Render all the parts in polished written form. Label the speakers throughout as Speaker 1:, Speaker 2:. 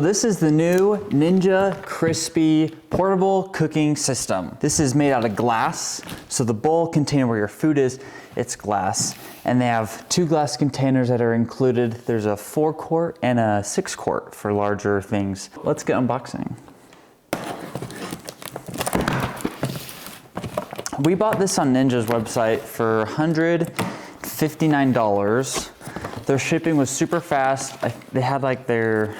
Speaker 1: This is the new Ninja Crispi portable cooking system. This is made out of glass. So the bowl container where your food is, it's glass. And they have 2 glass containers that are included. There's a 4-quart and a 6-quart for larger things. Let's get unboxing. We bought this on Ninja's website for $159. Their shipping was super fast. They had like their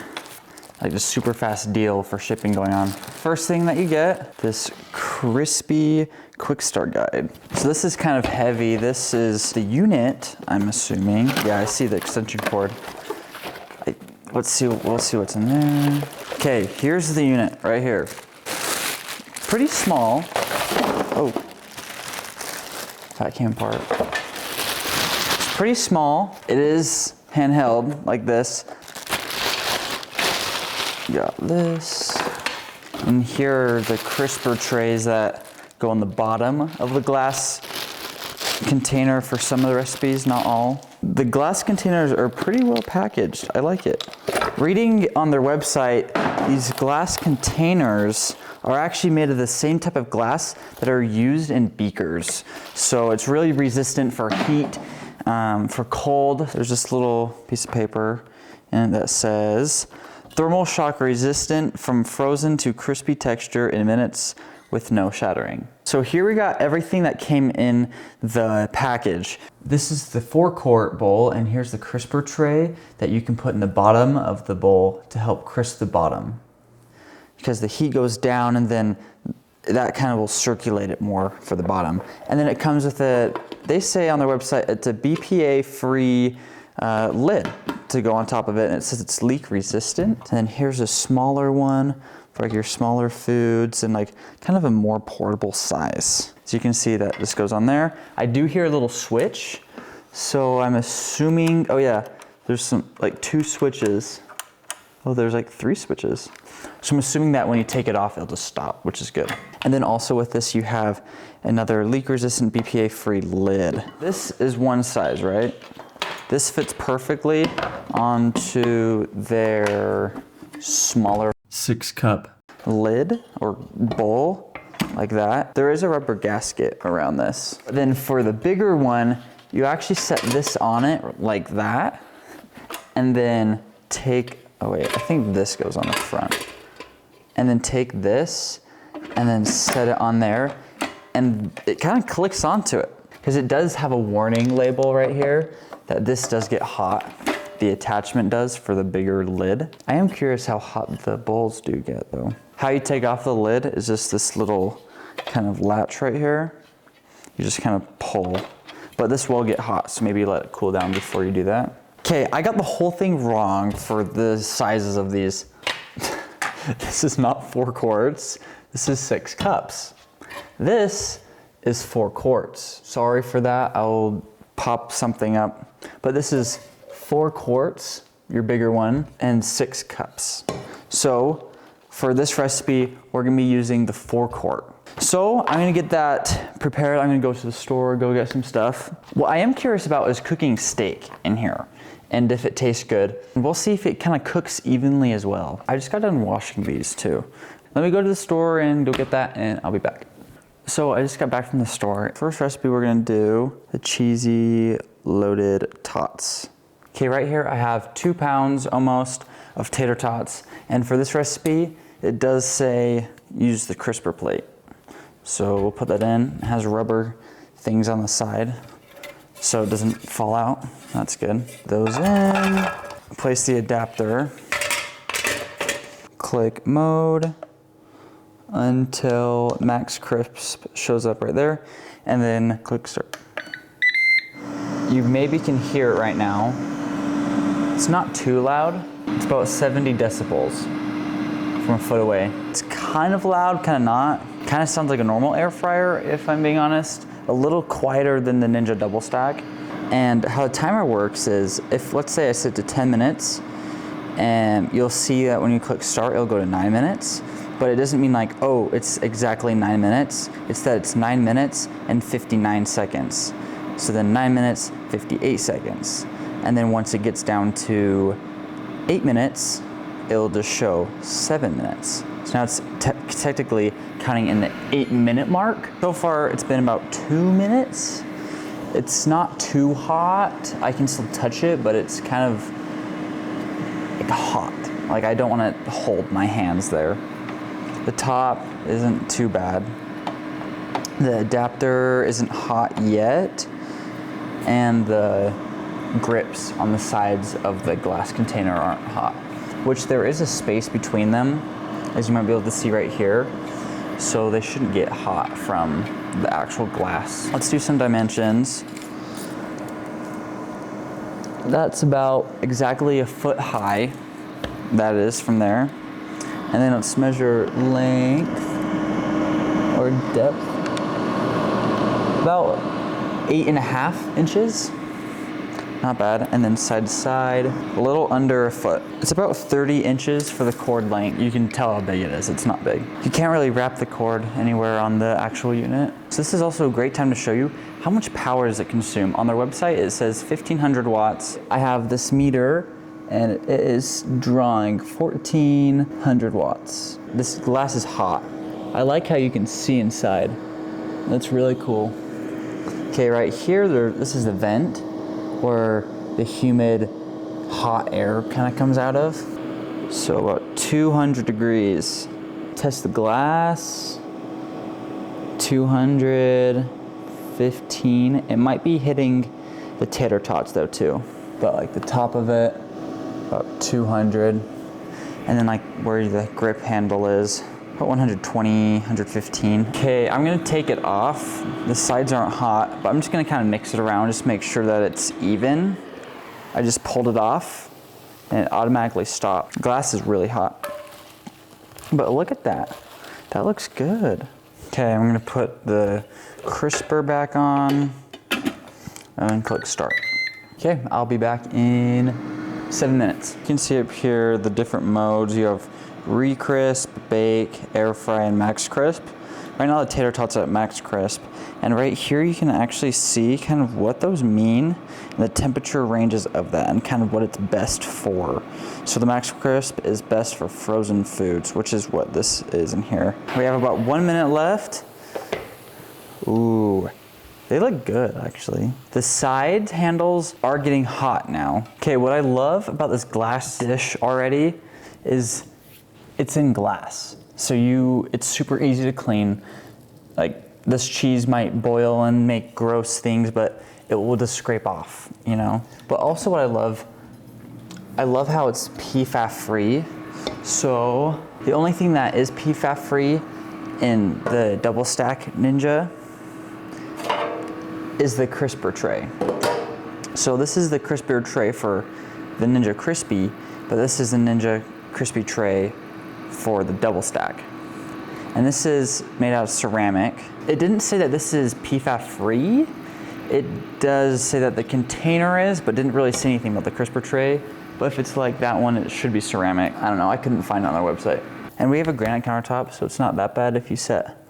Speaker 1: a super fast deal for shipping going on. First thing that you get, this Crispi quick start guide. So this is kind of heavy. This is the unit, I'm assuming. Yeah, I see the extension cord. We'll see what's in there. Okay, here's the unit right here. Pretty small. Oh, that came apart. It's pretty small. It is handheld like this. Got this. And here are the crisper trays that go on the bottom of the glass container for some of the recipes, not all. The glass containers are pretty well packaged. I like it. Reading on their website, these glass containers are actually made of the same type of glass that are used in beakers. So it's really resistant for heat, for cold. There's this little piece of paper and that says, thermal shock resistant from frozen to crispy texture in minutes with no shattering. So here we got everything that came in the package. This is the 4-quart bowl, and here's the crisper tray that you can put in the bottom of the bowl to help crisp the bottom. Because the heat goes down and then that kind of will circulate it more for the bottom. And then it comes with they say on their website, it's a BPA-free lid to go on top of it, and it says it's leak resistant. And then here's a smaller one for like your smaller foods and like kind of a more portable size. So you can see that this goes on there. I do hear a little switch, so I'm assuming, oh yeah, there's some like 2 switches. Oh, there's like 3 switches. So I'm assuming that when you take it off, it'll just stop, which is good. And then also with this, you have another leak resistant BPA-free lid. This is one size, right? This fits perfectly onto their smaller 6-cup lid or bowl, like that. There is a rubber gasket around this. Then for the bigger one, you actually set this on it like that, and then oh wait, I think this goes on the front. And then take this and then set it on there, and it kind of clicks onto it because it does have a warning label right here that this does get hot. The attachment does for the bigger lid. I am curious how hot the bowls do get though. How you take off the lid is just this little kind of latch right here. You just kind of pull, but this will get hot, so maybe let it cool down before you do that. Okay, I got the whole thing wrong for the sizes of these. This is not 4 quarts, this is 6 cups. This is 4 quarts. Sorry for that, I'll pop something up. But this is 4 quarts, your bigger one, and 6 cups. So for this recipe, we're gonna be using the 4-quart. So I'm gonna get that prepared. I'm gonna go to the store, go get some stuff. What I am curious about is cooking steak in here, and if it tastes good. And we'll see if it kind of cooks evenly as well. I just got done washing these too. Let me go to the store and go get that, and I'll be back. So I just got back from the store. First recipe we're gonna do the cheesy loaded tots. Okay, right here I have 2 pounds almost of tater tots. And for this recipe, it does say use the crisper plate. So we'll put that in. It has rubber things on the side so it doesn't fall out. That's good. Those in, place the adapter, click mode until max crisp shows up right there, and then click start. You maybe can hear it right now. It's not too loud. It's about 70 decibels from a foot away. It's kind of loud, kind of not. Kind of sounds like a normal air fryer, if I'm being honest. A little quieter than the Ninja Double Stack. And how the timer works is, if let's say I set to 10 minutes, and you'll see that when you click start, it'll go to 9 minutes. But it doesn't mean like, oh, it's exactly 9 minutes. It's that it's 9 minutes and 59 seconds. So then 9 minutes, 58 seconds. And then once it gets down to 8 minutes, it'll just show 7 minutes. So now it's technically counting in the 8-minute mark. So far, it's been about 2 minutes. It's not too hot. I can still touch it, but it's kind of like hot. Like I don't want to hold my hands there. The top isn't too bad. The adapter isn't hot yet. And the grips on the sides of the glass container aren't hot, which there is a space between them, as you might be able to see right here. So they shouldn't get hot from the actual glass. Let's do some dimensions. That's about exactly a foot high. That is from there. And then let's measure length or depth. About 8.5 inches. Not bad. And then side to side, a little under a foot. It's about 30 inches for the cord length. You can tell how big it is. It's not big. You can't really wrap the cord anywhere on the actual unit. So this is also a great time to show you how much power does it consume. On their website, it says 1500 watts. I have this meter and it is drawing 1400 watts. This glass is hot. I like how you can see inside. That's really cool. Okay, right here, this is the vent where the humid, hot air kind of comes out of. So about 200 degrees. Test the glass. 215. It might be hitting the tater tots though too. But like the top of it, about 200. And then like where the grip handle is, about 120, 115. Okay, I'm gonna take it off. The sides aren't hot, but I'm just gonna kind of mix it around, just make sure that it's even. I just pulled it off and it automatically stopped. The glass is really hot. But look at that. That looks good. Okay, I'm gonna put the crisper back on and click start. Okay, I'll be back in 7 minutes. You can see up here the different modes. You have re-crisp, bake, air fry, and max crisp. Right now the tater tots are at max crisp. And right here you can actually see kind of what those mean and the temperature ranges of that and kind of what it's best for. So the max crisp is best for frozen foods, which is what this is in here. We have about 1 minute left. Ooh, they look good actually. The side handles are getting hot now. Okay, what I love about this glass dish already is it's in glass. So it's super easy to clean. Like this cheese might boil and make gross things, but it will just scrape off, you know? But also what I love how it's PFAS free. So the only thing that is PFAS free in the double stack Ninja is the crisper tray. So this is the crisper tray for the Ninja Crispi, but this is the Ninja Crispi tray for the double stack. And this is made out of ceramic. It didn't say that this is PFAS free. It does say that the container is, but didn't really say anything about the crisper tray. But if it's like that one, it should be ceramic. I don't know, I couldn't find it on their website. And we have a granite countertop, so it's not that bad if you set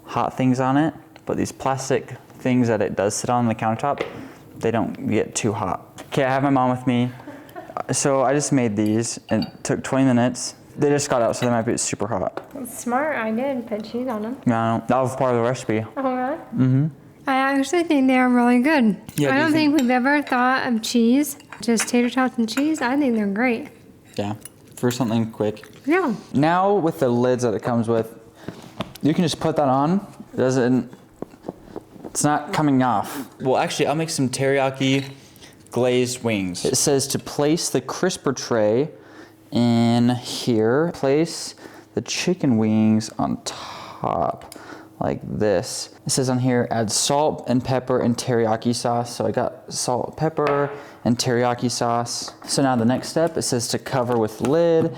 Speaker 1: hot things on it. But these plastic things that it does sit on the countertop, they don't get too hot. Okay, I have my mom with me. So I just made these, and it took 20 minutes. They just got out, so they might be super hot.
Speaker 2: That's smart, I did put cheese on them.
Speaker 1: No, that was part of the recipe.
Speaker 2: Oh, really?
Speaker 1: Mm-hmm.
Speaker 2: I actually think they are really good.
Speaker 1: Yeah,
Speaker 2: I don't think we've ever thought of cheese, just tater tots and cheese. I think they're great.
Speaker 1: Yeah, for something quick.
Speaker 2: Yeah.
Speaker 1: Now with the lids that it comes with, you can just put that on. It's not coming off. Well, actually, I'll make some teriyaki glazed wings. It says to place the crisper tray in here. Place the chicken wings on top, like this. It says on here, add salt and pepper and teriyaki sauce. So I got salt, pepper, and teriyaki sauce. So now the next step, it says to cover with lid. And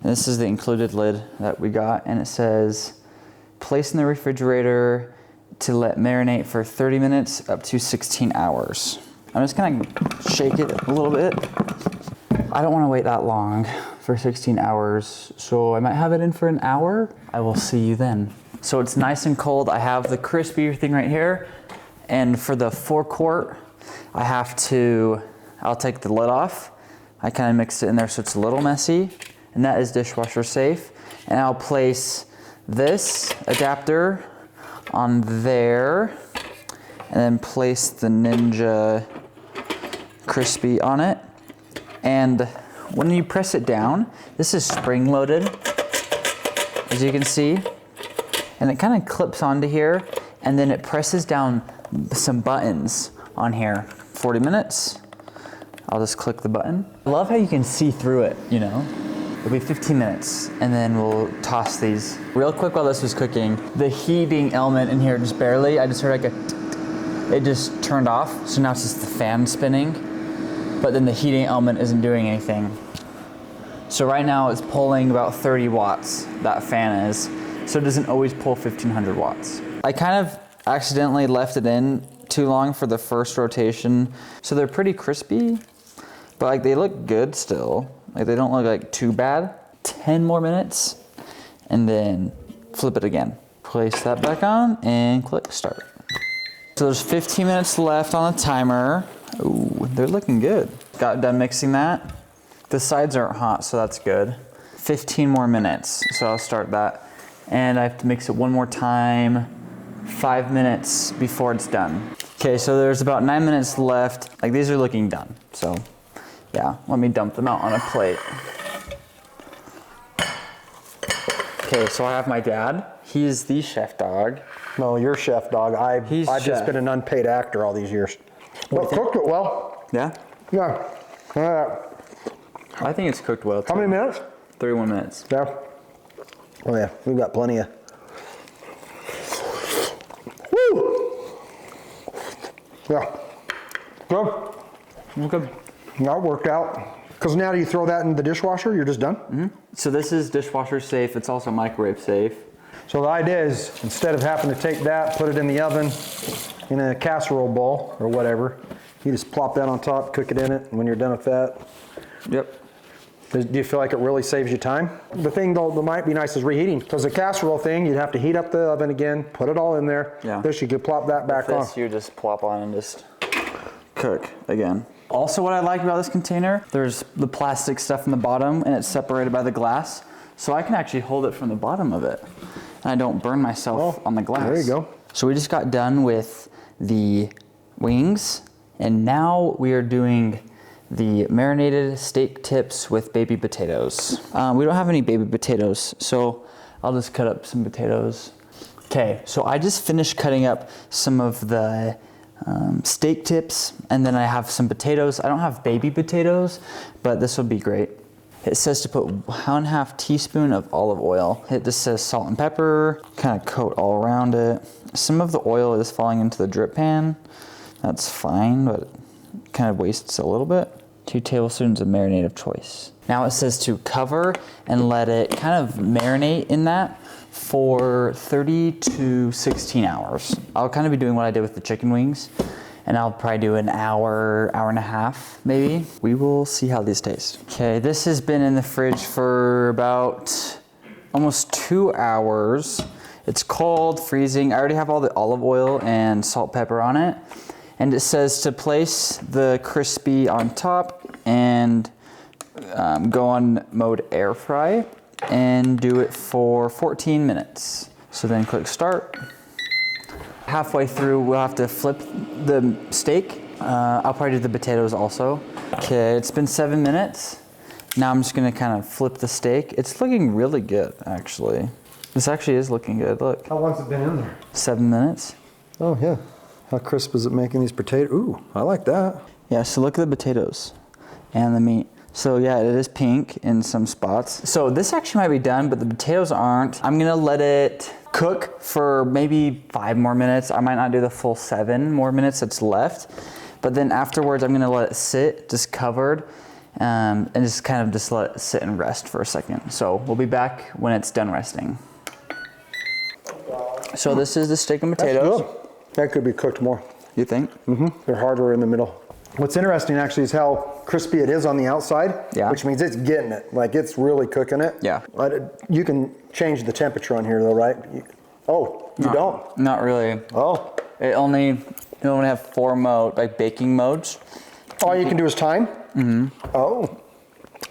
Speaker 1: this is the included lid that we got. And it says, place in the refrigerator to let marinate for 30 minutes up to 16 hours. I'm just gonna shake it a little bit. I don't wanna wait that long for 16 hours, so I might have it in for an hour. I will see you then. So it's nice and cold. I have the crispy thing right here. And for the 4-quart, I'll take the lid off. I kind of mixed it in there so it's a little messy. and that is dishwasher safe. And I'll place this adapter on there, and then place the Ninja Crispi on it. And when you press it down, this is spring loaded, as you can see, and it kind of clips onto here, and then it presses down some buttons on here. 40 minutes. I'll just click the button. I love how you can see through it, you know? It'll be 15 minutes, and then we'll toss these. Real quick while this was cooking, the heating element in here just barely, I just heard like a, it just turned off, so now it's just the fan spinning, but then the heating element isn't doing anything. So right now it's pulling about 30 watts, that fan is, so it doesn't always pull 1500 watts. I kind of accidentally left it in too long for the first rotation, so they're pretty crispy, but like they look good still. Like they don't look like too bad. 10 more minutes, and then flip it again. Place that back on and click start. So there's 15 minutes left on the timer. Ooh, they're looking good. Got done mixing that. The sides aren't hot, so that's good. 15 more minutes, so I'll start that. And I have to mix it one more time, 5 minutes before it's done. Okay, so there's about 9 minutes left. Like these are looking done, so yeah, let me dump them out on a plate. Okay, so I have my dad. He's the chef dog.
Speaker 3: No, you're chef dog. I've
Speaker 1: chef.
Speaker 3: just been an unpaid actor all these years. Well, cooked it well.
Speaker 1: Yeah?
Speaker 3: Yeah.
Speaker 1: I think it's cooked well too.
Speaker 3: How many minutes?
Speaker 1: 31 minutes.
Speaker 3: Yeah. Oh yeah, we've got plenty of. Woo! Yeah. Good.
Speaker 1: Okay.
Speaker 3: That worked out. Because now do you throw that in the dishwasher? You're just done?
Speaker 1: Mm-hmm. So this is dishwasher safe. It's also microwave safe.
Speaker 3: So the idea is, instead of having to take that, put it in the oven, in a casserole bowl or whatever, you just plop that on top, cook it in it, and when you're done with that.
Speaker 1: Yep.
Speaker 3: Do you feel like it really saves you time? The thing though that might be nice is reheating, because the casserole thing, you'd have to heat up the oven again, put it all in there.
Speaker 1: Yeah.
Speaker 3: This, you could plop that back on.
Speaker 1: This you just plop on and just cook again. Also what I like about this container, there's the plastic stuff in the bottom and it's separated by the glass. So I can actually hold it from the bottom of it. And I don't burn myself on the glass.
Speaker 3: There you go.
Speaker 1: So we just got done with the wings, and now we are doing the marinated steak tips with baby potatoes. We don't have any baby potatoes, so I'll just cut up some potatoes. Okay, so I just finished cutting up some of the steak tips, and then I have some potatoes. I don't have baby potatoes, but this will be great. It says to put 1.5 teaspoon of olive oil. It just says salt and pepper, kind of coat all around it. Some of the oil is falling into the drip pan. That's fine, but it kind of wastes a little bit. 2 tablespoons of marinade of choice. Now it says to cover and let it kind of marinate in that for 30 to 16 hours. I'll kind of be doing what I did with the chicken wings, and I'll probably do an hour, hour and a half, maybe. We will see how these taste. Okay, this has been in the fridge for about almost 2 hours. It's cold, freezing. I already have all the olive oil and salt, pepper on it. And it says to place the Crispi on top and go on mode air fry and do it for 14 minutes. So then click start. Halfway through, we'll have to flip the steak. I'll probably do the potatoes also. Okay, it's been 7 minutes. Now I'm just gonna kind of flip the steak. It's looking really good, actually. This actually is looking good, look.
Speaker 3: How long's it been in there?
Speaker 1: 7 minutes.
Speaker 3: Oh yeah. How crisp is it making these potatoes? Ooh, I like that.
Speaker 1: Yeah, so look at the potatoes and the meat. So yeah, it is pink in some spots. So this actually might be done, but the potatoes aren't. I'm gonna let it cook for maybe 5 more minutes. I might not do the full 7 more minutes that's left. But then afterwards, I'm gonna let it sit, just covered, and just kind of just let it sit and rest for a second. So we'll be back when it's done resting. So this is the steak and potatoes.
Speaker 3: That's good. That could be cooked more.
Speaker 1: You think?
Speaker 3: Mm-hmm. They're harder in the middle. What's interesting actually is how crispy it is on the outside,
Speaker 1: Yeah.
Speaker 3: which means it's getting it. Like it's really cooking it.
Speaker 1: Yeah.
Speaker 3: You can change the temperature on here though, right? You don't?
Speaker 1: Not really.
Speaker 3: Oh.
Speaker 1: You only have 4 baking modes.
Speaker 3: All you can do is time?
Speaker 1: Mm-hmm.
Speaker 3: Oh.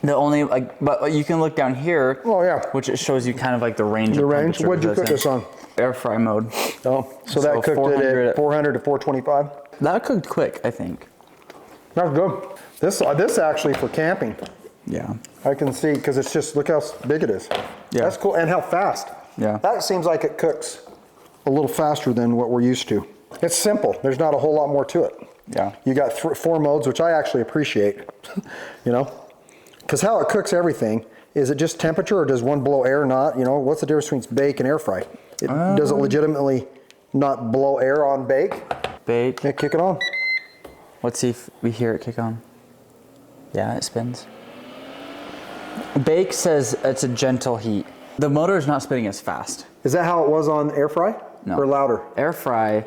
Speaker 1: The only, like, but you can look down here.
Speaker 3: Oh, yeah.
Speaker 1: Which it shows you kind of like the range
Speaker 3: The
Speaker 1: of
Speaker 3: range?
Speaker 1: temperature.
Speaker 3: What'd you cook this on?
Speaker 1: Air fry mode.
Speaker 3: Oh, so that cooked it at 400 to 425?
Speaker 1: That cooked quick, I think.
Speaker 3: That's good. This actually for camping.
Speaker 1: Yeah.
Speaker 3: I can see, because it's just, look how big it is.
Speaker 1: Yeah.
Speaker 3: That's cool, and how fast.
Speaker 1: Yeah.
Speaker 3: That seems like it cooks a little faster than what we're used to. It's simple. There's not a whole lot more to it.
Speaker 1: Yeah.
Speaker 3: You got 4 modes, which I actually appreciate, you know? Because how it cooks everything, is it just temperature or does one blow air not? You know, what's the difference between bake and air fry? Does it legitimately not blow air on bake?
Speaker 1: Bake.
Speaker 3: Yeah, kick it on.
Speaker 1: Let's see if we hear it kick on. Yeah, it spins. Bake says it's a gentle heat. The motor is not spinning as fast.
Speaker 3: Is that how it was on air fry?
Speaker 1: No.
Speaker 3: Or louder?
Speaker 1: Air fry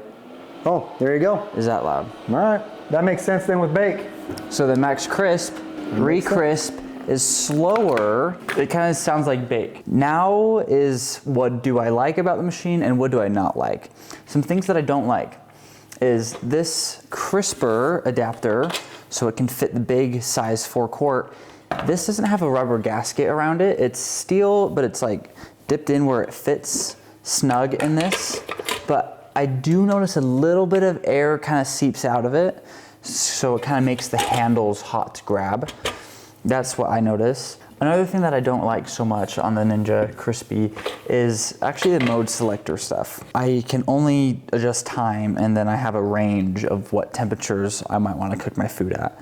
Speaker 3: Oh, there you go.
Speaker 1: is that loud.
Speaker 3: All right, that makes sense then with bake.
Speaker 1: So the Max Crisp, re-crisp is slower. It kind of sounds like bake. Now is what do I like about the machine and what do I not like? Some things that I don't like is this crisper adapter, so it can fit the big size 4-quart. This doesn't have a rubber gasket around it. It's steel, but it's like dipped in where it fits snug in this. But I do notice a little bit of air kind of seeps out of it, so it kind of makes the handles hot to grab. That's what I notice. Another thing that I don't like so much on the Ninja Crispi is actually the mode selector stuff. I can only adjust time and then I have a range of what temperatures I might want to cook my food at.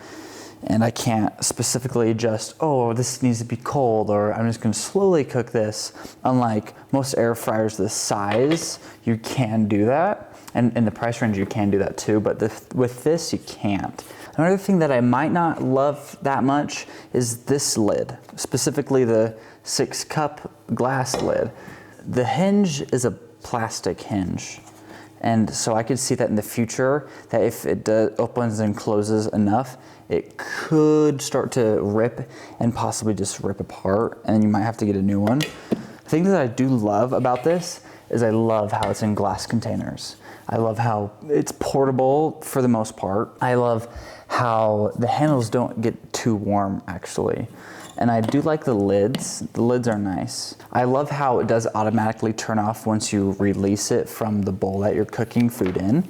Speaker 1: And I can't specifically adjust, oh, this needs to be cold, or I'm just gonna slowly cook this. Unlike most air fryers this size, you can do that. And in the price range, you can do that too, but with this, you can't. Another thing that I might not love that much is this lid, specifically the 6-cup glass lid. The hinge is a plastic hinge. And so I could see that in the future, that if it opens and closes enough, it could start to rip and possibly just rip apart, and you might have to get a new one. The thing that I do love about this is I love how it's in glass containers. I love how it's portable for the most part. I love how the handles don't get too warm, actually. And I do like the lids. The lids are nice. I love how it does automatically turn off once you release it from the bowl that you're cooking food in.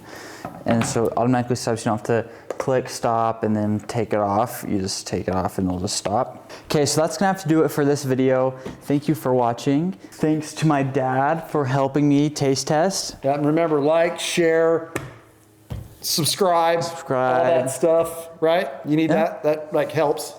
Speaker 1: And so it automatically stops. You don't have to click stop and then take it off. You just take it off and it'll just stop. Okay, so that's gonna have to do it for this video. Thank you for watching. Thanks to my dad for helping me taste test.
Speaker 3: Yeah, and remember, like, share, subscribe, all that stuff, right? You need that like helps.